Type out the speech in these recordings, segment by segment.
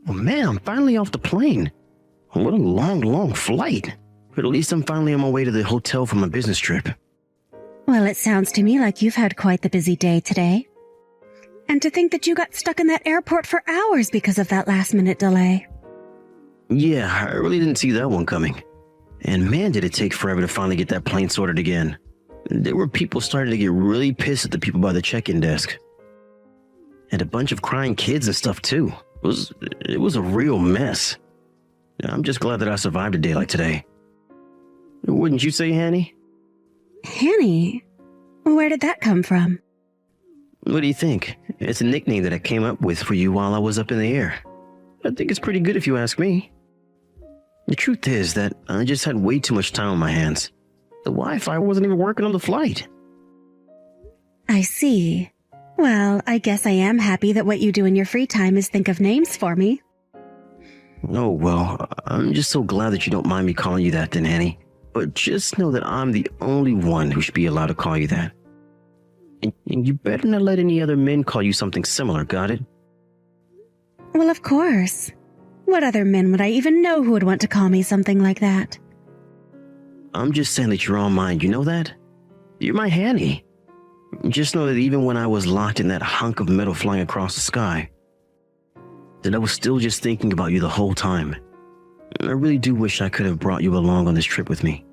Oh man, I'm finally off the plane. What a long flight. But at least I'm finally on my way to the hotel for my business trip. Well, it sounds to me like you've had quite the busy day today. And to think that you got stuck in that airport for hours because of that last-minute delay. Yeah, I really didn't see that one coming. And man, did it take forever to finally get that plane sorted again. There were people starting to get really pissed at the people by the check-in desk. And a bunch of crying kids and stuff too. It was a real mess. I'm just glad that I survived a day like today. Wouldn't you say, Hanny? Hanny? Where did that come from? What do you think? It's a nickname that I came up with for you while I was up in the air. I think it's pretty good if you ask me. The truth is that I just had way too much time on my hands. The Wi-Fi wasn't even working on the flight. I see. Well, I guess I am happy that what you do in your free time is think of names for me. Oh, well, I'm just so glad that you don't mind me calling you that then, Hanny. But just know that I'm the only one who should be allowed to call you that. And you better not let any other men call you something similar, got it? Well, of course. What other men would I even know who would want to call me something like that? I'm just saying that you're on mine, you know that? You're my Hanny. Just know that even when I was locked in that hunk of metal flying across the sky, that I was still just thinking about you the whole time. I really do wish I could have brought you along on this trip with me.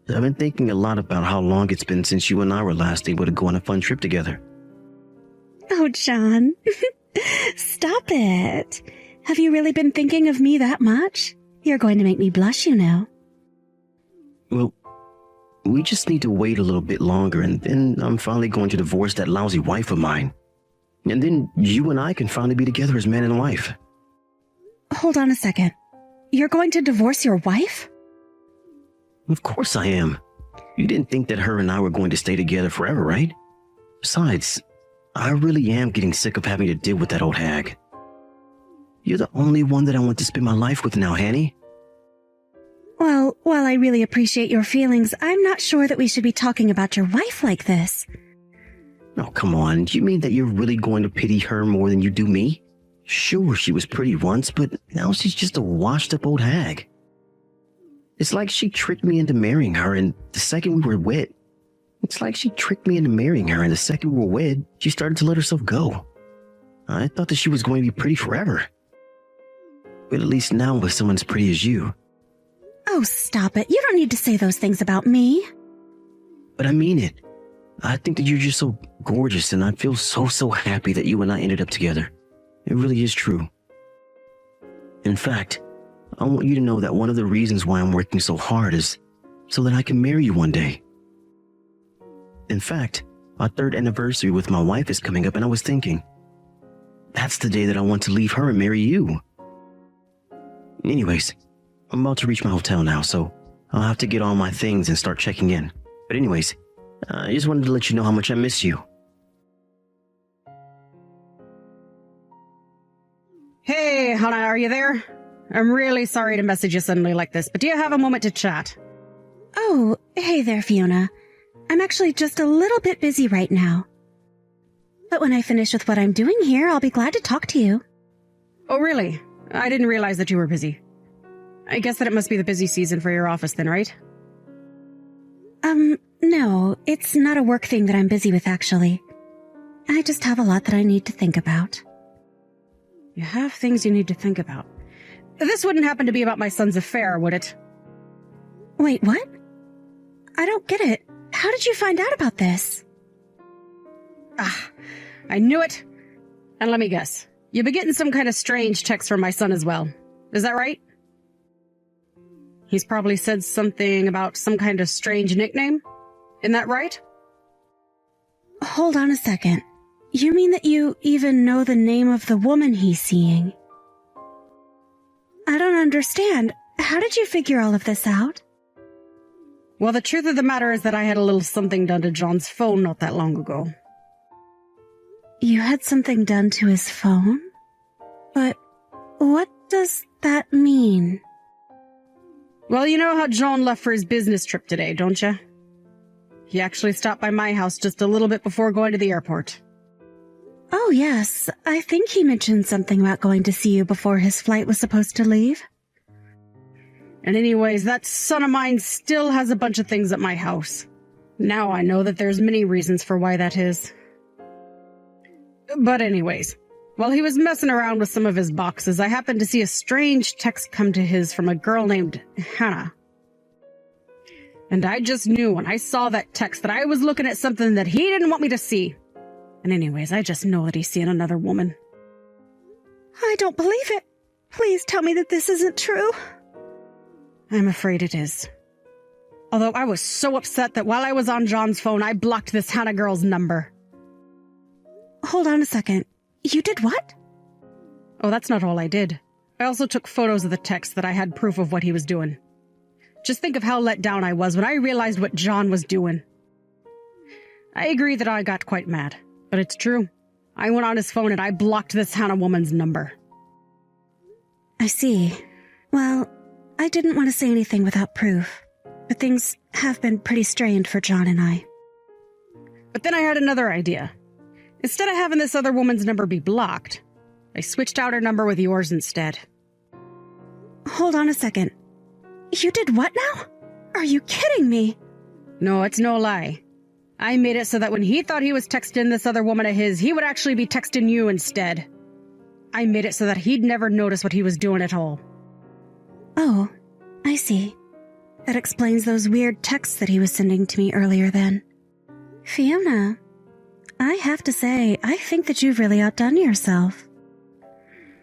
I've been thinking a lot about how long it's been since you and I were last able to go on a fun trip together. Oh, John. Stop it. Have you really been thinking of me that much? You're going to make me blush, you know. Well, we just need to wait a little bit longer, and then I'm finally going to divorce that lousy wife of mine. And then you and I can finally be together as man and wife. Hold on a second. You're going to divorce your wife? Of course I am. You didn't think that her and I were going to stay together forever, right? Besides, I really am getting sick of having to deal with that old hag. You're the only one that I want to spend my life with now, Hanny. Well, while I really appreciate your feelings, I'm not sure that we should be talking about your wife like this. Oh, come on. Do you mean that you're really going to pity her more than you do me? Sure, she was pretty once, but now she's just a washed-up old hag. It's like she tricked me into marrying her, and the second we were wed, she started to let herself go. I thought that she was going to be pretty forever. But at least now with someone as pretty as you. Oh, stop it. You don't need to say those things about me. But I mean it. I think that you're just so gorgeous, and I feel so happy that you and I ended up together. It really is true. In fact, I want you to know that one of the reasons why I'm working so hard is so that I can marry you one day. In fact, our 3rd anniversary with my wife is coming up, and I was thinking, that's the day that I want to leave her and marry you. Anyways, I'm about to reach my hotel now, so I'll have to get all my things and start checking in. But anyways, I just wanted to let you know how much I miss you. Hey, Hannah, are you there? I'm really sorry to message you suddenly like this, but do you have a moment to chat? Oh, hey there, Fiona. I'm actually just a little bit busy right now. But when I finish with what I'm doing here, I'll be glad to talk to you. Oh, really? I didn't realize that you were busy. I guess that it must be the busy season for your office then, right? No, it's not a work thing that I'm busy with, actually. I just have a lot that I need to think about. You have things you need to think about. This wouldn't happen to be about my son's affair, would it? Wait, what? I don't get it. How did you find out about this? I knew it. And let me guess. You've been getting some kind of strange texts from my son as well. Is that right? He's probably said something about some kind of strange nickname. Isn't that right? Hold on a second. You mean that you even know the name of the woman he's seeing? I don't understand. How did you figure all of this out? Well, the truth of the matter is that I had a little something done to John's phone not that long ago. You had something done to his phone? But what does that mean? Well, you know how John left for his business trip today, don't you? He actually stopped by my house just a little bit before going to the airport. Oh, yes. I think he mentioned something about going to see you before his flight was supposed to leave. And anyways, that son of mine still has a bunch of things at my house. Now I know that there's many reasons for why that is. But anyways, while he was messing around with some of his boxes, I happened to see a strange text come to his from a girl named Hannah. And I just knew when I saw that text that I was looking at something that he didn't want me to see. And anyways, I just know that he's seeing another woman. I don't believe it. Please tell me that this isn't true. I'm afraid it is. Although I was so upset that while I was on John's phone, I blocked this Hannah girl's number. Hold on a second. You did what? Oh, that's not all I did. I also took photos of the text that I had proof of what he was doing. Just think of how let down I was when I realized what John was doing. I agree that I got quite mad, but it's true. I went on his phone and I blocked this Hannah woman's number. I see. Well, I didn't want to say anything without proof, but things have been pretty strained for John and I. But then I had another idea. Instead of having this other woman's number be blocked, I switched out her number with yours instead. Hold on a second. You did what now? Are you kidding me? No, it's no lie. I made it so that when he thought he was texting this other woman of his, he would actually be texting you instead. I made it so that he'd never notice what he was doing at all. Oh, I see. That explains those weird texts that he was sending to me earlier then. Fiona, I have to say, I think that you've really outdone yourself.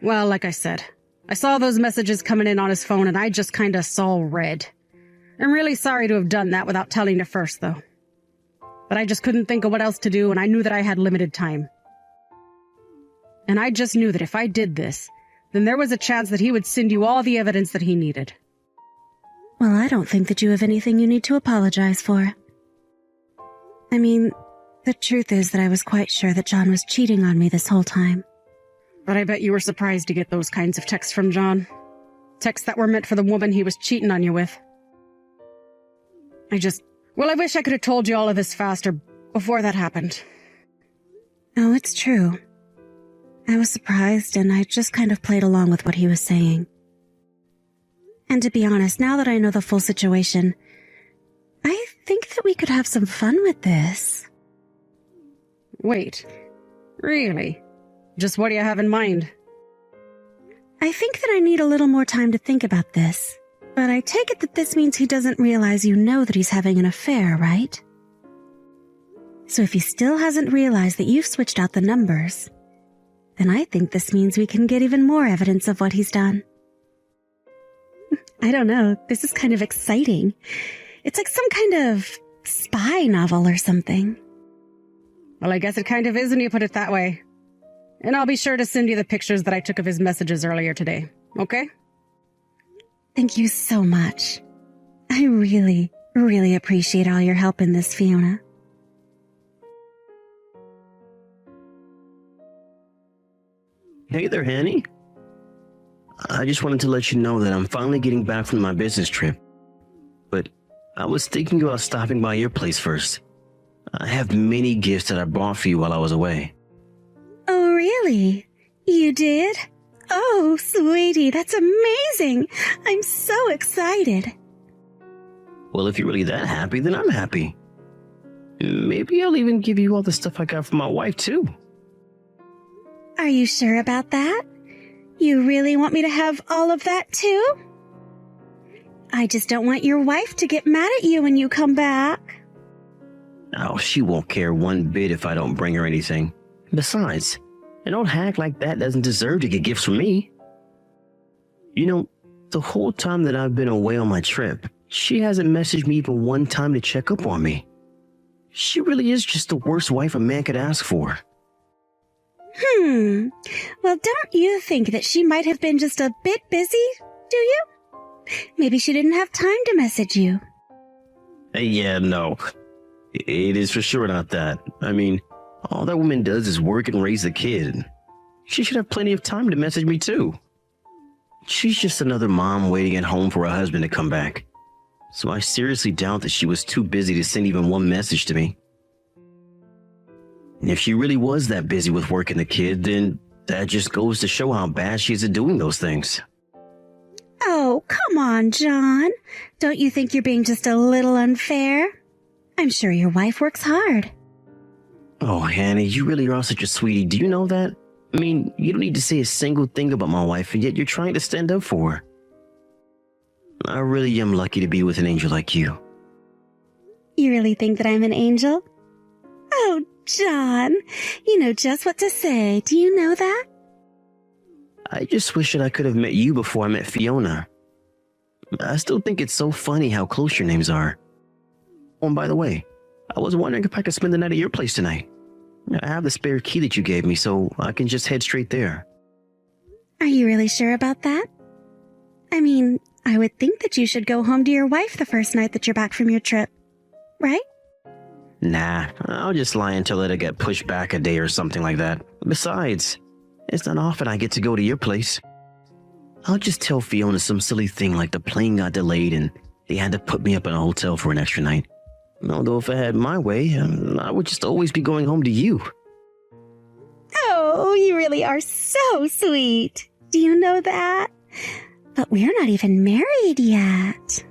Well, like I said, I saw those messages coming in on his phone and I just kinda saw red. I'm really sorry to have done that without telling you first, though. But I just couldn't think of what else to do and I knew that I had limited time. And I just knew that if I did this, then there was a chance that he would send you all the evidence that he needed. Well, I don't think that you have anything you need to apologize for. I mean, the truth is that I was quite sure that John was cheating on me this whole time. But I bet you were surprised to get those kinds of texts from John. Texts that were meant for the woman he was cheating on you with. I wish I could have told you all of this faster before that happened. Oh, it's true. I was surprised and I just kind of played along with what he was saying. And to be honest, now that I know the full situation, I think that we could have some fun with this. Wait, really? Just what do you have in mind? I think that I need a little more time to think about this, but I take it that this means he doesn't realize you know that he's having an affair, right? So if he still hasn't realized that you've switched out the numbers, then I think this means we can get even more evidence of what he's done. I don't know, this is kind of exciting. It's like some kind of spy novel or something. Well, I guess it kind of is when you put it that way. And I'll be sure to send you the pictures that I took of his messages earlier today, okay? Thank you so much. I really, really appreciate all your help in this, Fiona. Hey there, Hanny. I just wanted to let you know that I'm finally getting back from my business trip. But I was thinking about stopping by your place first. I have many gifts that I bought for you while I was away. Oh, really? You did? Oh, sweetie, that's amazing. I'm so excited. Well, if you're really that happy, then I'm happy. Maybe I'll even give you all the stuff I got from my wife, too. Are you sure about that? You really want me to have all of that, too? I just don't want your wife to get mad at you when you come back. Oh, she won't care one bit if I don't bring her anything. Besides, an old hack like that doesn't deserve to get gifts from me. You know, the whole time that I've been away on my trip, she hasn't messaged me even one time to check up on me. She really is just the worst wife a man could ask for. Well, don't you think that she might have been just a bit busy, do you? Maybe she didn't have time to message you. Yeah, no. It is for sure not that. I mean, all that woman does is work and raise a kid. She should have plenty of time to message me too. She's just another mom waiting at home for her husband to come back. So I seriously doubt that she was too busy to send even one message to me. If she really was that busy with work and the kid, then that just goes to show how bad she is at doing those things. Oh, come on, John. Don't you think you're being just a little unfair? I'm sure your wife works hard. Oh, Hannah, you really are such a sweetie. Do you know that? I mean, you don't need to say a single thing about my wife, and yet you're trying to stand up for her. I really am lucky to be with an angel like you. You really think that I'm an angel? Oh, John, you know just what to say. Do you know that? I just wish that I could have met you before I met Fiona. I still think it's so funny how close your names are. Oh, and by the way, I was wondering if I could spend the night at your place tonight. I have the spare key that you gave me, so I can just head straight there. Are you really sure about that? I mean, I would think that you should go home to your wife the first night that you're back from your trip, right? Nah, I'll just lie until it'll get pushed back a day or something like that. Besides, it's not often I get to go to your place. I'll just tell Fiona some silly thing like the plane got delayed and they had to put me up in a hotel for an extra night. Although if I had my way, I would just always be going home to you. Oh, you really are so sweet. Do you know that? But we're not even married yet.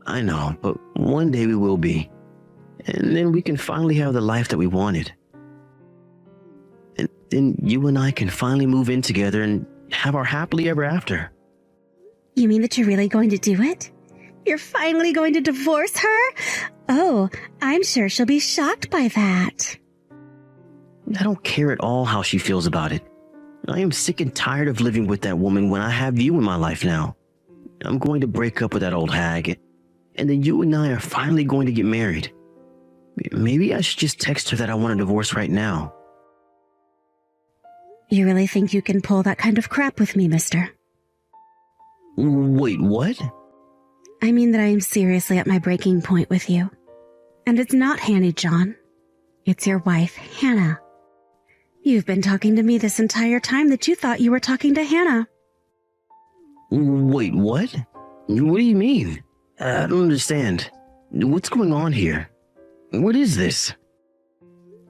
I know, but one day we will be. And then we can finally have the life that we wanted. And then you and I can finally move in together and have our happily ever after. You mean that you're really going to do it? You're finally going to divorce her? Oh, I'm sure she'll be shocked by that. I don't care at all how she feels about it. I am sick and tired of living with that woman when I have you in my life now. I'm going to break up with that old hag, and then you and I are finally going to get married. Maybe I should just text her that I want a divorce right now. You really think you can pull that kind of crap with me, mister? Wait, what? I mean that I am seriously at my breaking point with you. And it's not Hanny, John. It's your wife, Hannah. You've been talking to me this entire time that you thought you were talking to Hannah. Wait, what? What do you mean? I don't understand. What's going on here? What is this?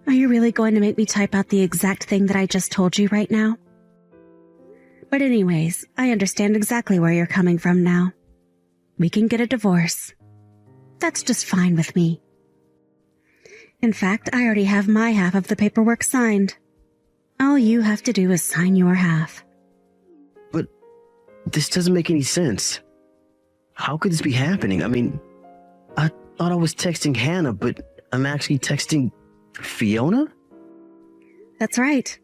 Are you really going to make me type out the exact thing that I just told you right now? But anyways, I understand exactly where you're coming from now. We can get a divorce. That's just fine with me. In fact, I already have my half of the paperwork signed. All you have to do is sign your half. But this doesn't make any sense. How could this be happening? I mean, I thought I was texting Hannah, but I'm actually texting Fiona? That's right.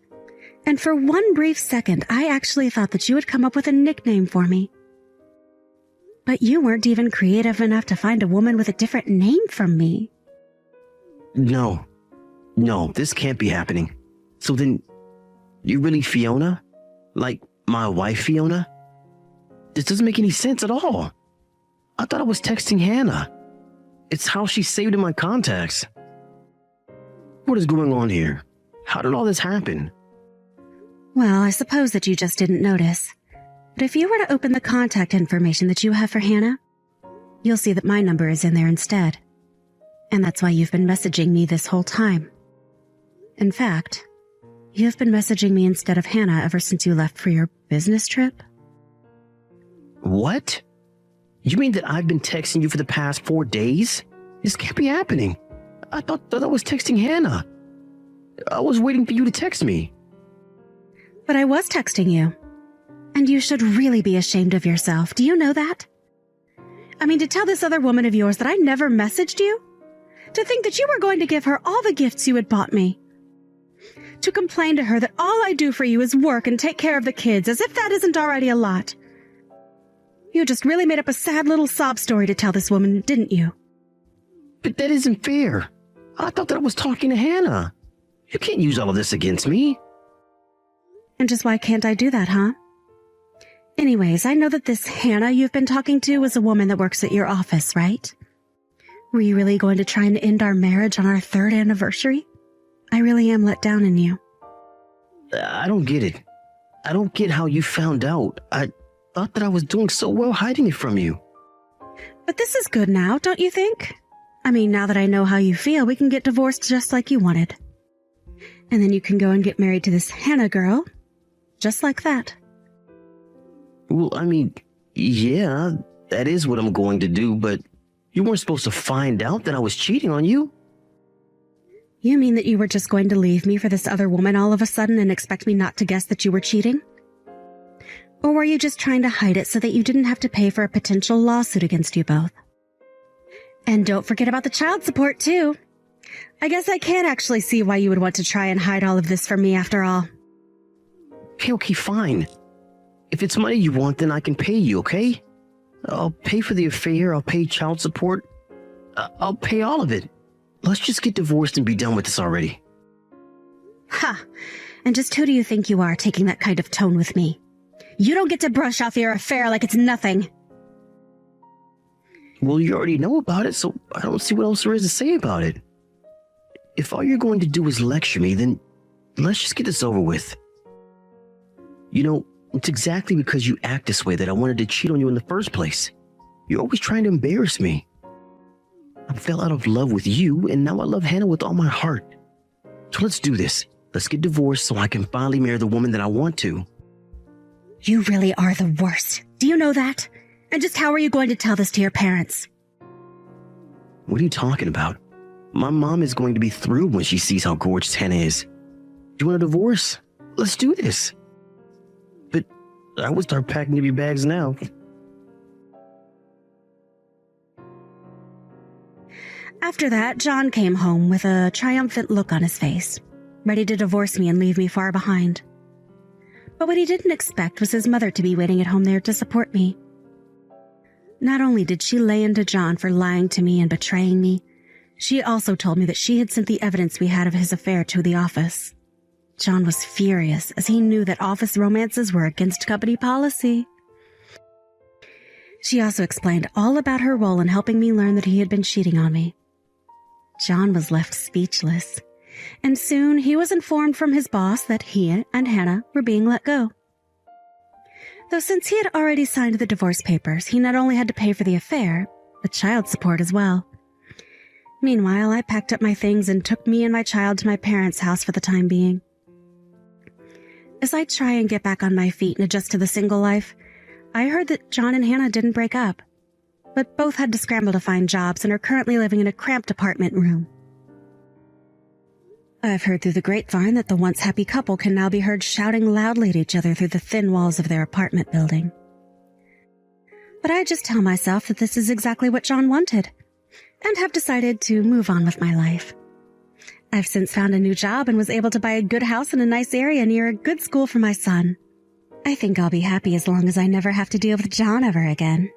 And for one brief second, I actually thought that you would come up with a nickname for me. But you weren't even creative enough to find a woman with a different name from me. No, this can't be happening. So then, you really Fiona? Like my wife Fiona? This doesn't make any sense at all. I thought I was texting Hannah. It's how she's saved in my contacts. What is going on here? How did all this happen? Well, I suppose that you just didn't notice. But if you were to open the contact information that you have for Hannah, you'll see that my number is in there instead. And that's why you've been messaging me this whole time. In fact, you've been messaging me instead of Hannah ever since you left for your business trip. What? You mean that I've been texting you for the past 4 days? This can't be happening. I thought I was texting Hannah. I was waiting for you to text me. But I was texting you. And you should really be ashamed of yourself. Do you know that? I mean, to tell this other woman of yours that I never messaged you? To think that you were going to give her all the gifts you had bought me? To complain to her that all I do for you is work and take care of the kids, as if that isn't already a lot? You just really made up a sad little sob story to tell this woman, didn't you? But that isn't fair. I thought that I was talking to Hannah. You can't use all of this against me. And just why can't I do that, huh? Anyways, I know that this Hannah you've been talking to is a woman that works at your office, right? Were you really going to try and end our marriage on our 3rd anniversary? I really am let down in you. I don't get it. I don't get how you found out. I thought that I was doing so well hiding it from you. But this is good now, don't you think? I mean, now that I know how you feel, we can get divorced just like you wanted. And then you can go and get married to this Hannah girl. Just like that. Well, I mean, yeah, that is what I'm going to do, but you weren't supposed to find out that I was cheating on you. You mean that you were just going to leave me for this other woman all of a sudden and expect me not to guess that you were cheating? Or were you just trying to hide it so that you didn't have to pay for a potential lawsuit against you both? And don't forget about the child support, too. I guess I can't actually see why you would want to try and hide all of this from me after all. Okay, fine. If it's money you want, then I can pay you, okay? I'll pay for the affair, I'll pay child support. I'll pay all of it. Let's just get divorced and be done with this already. Ha! And just who do you think you are taking that kind of tone with me? You don't get to brush off your affair like it's nothing. Well, you already know about it, so I don't see what else there is to say about it. If all you're going to do is lecture me, then let's just get this over with. You know, it's exactly because you act this way that I wanted to cheat on you in the first place. You're always trying to embarrass me. I fell out of love with you, and now I love Hannah with all my heart. So let's do this. Let's get divorced so I can finally marry the woman that I want to. You really are the worst. Do you know that? And just how are you going to tell this to your parents? What are you talking about? My mom is going to be thrilled when she sees how gorgeous Hannah is. Do you want a divorce? Let's do this. But I would start packing up your bags now. After that, John came home with a triumphant look on his face, ready to divorce me and leave me far behind. But what he didn't expect was his mother to be waiting at home there to support me. Not only did she lay into John for lying to me and betraying me, she also told me that she had sent the evidence we had of his affair to the office. John was furious as he knew that office romances were against company policy. She also explained all about her role in helping me learn that he had been cheating on me. John was left speechless, and soon he was informed from his boss that he and Hannah were being let go. Though since he had already signed the divorce papers, he not only had to pay for the affair, but child support as well. Meanwhile, I packed up my things and took me and my child to my parents' house for the time being. As I try and get back on my feet and adjust to the single life, I heard that John and Hannah didn't break up, but both had to scramble to find jobs and are currently living in a cramped apartment room. I've heard through the grapevine that the once happy couple can now be heard shouting loudly at each other through the thin walls of their apartment building. But I just tell myself that this is exactly what John wanted, and have decided to move on with my life. I've since found a new job and was able to buy a good house in a nice area near a good school for my son. I think I'll be happy as long as I never have to deal with John ever again.